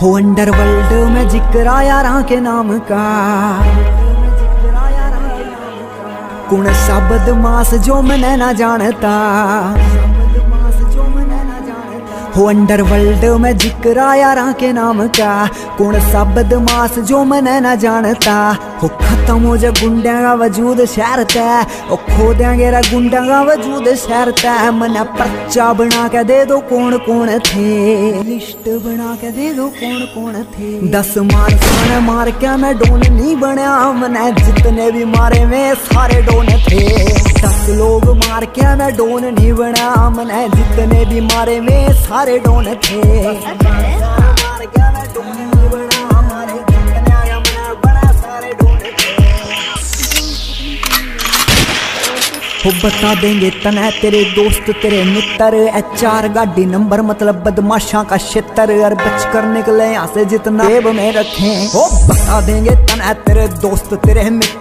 हो अंडरवर्ल्ड में जिक्र आया राह के नाम का, कौन सा बदमाश जो मैंने ना जानता। हो अंडरवर्ल्ड में जिक्र आया राह के नाम का, कौन सा बदमाश जो मैंने ना जानता। हो खत्म हो जा गुंडा का वजूद शहर तय, ओ खो देंगे रे गुंडा का वजूद शहर तय। मना पर्चा बना के दे दो कौन कौन थे, लिस्ट बना के दे दो कौन कौन थे। 10 मार के मैं डोन नहीं बनया, मैंने जितने भी मारे में सारे डोन थे। 10 लोग मार के मैं डोन नहीं बना, मैंने जितने भी मारे में सारे डोन थे। हो बता देंगे तने तेरे दोस्त तेरे मित्र, HR गाड़ी नंबर मतलब बदमाशा का क्षेत्र। और बच कर निकले यहाँ से जितना जेब में रखें। हो बता देंगे तने तेरे दोस्त तेरे मित्र।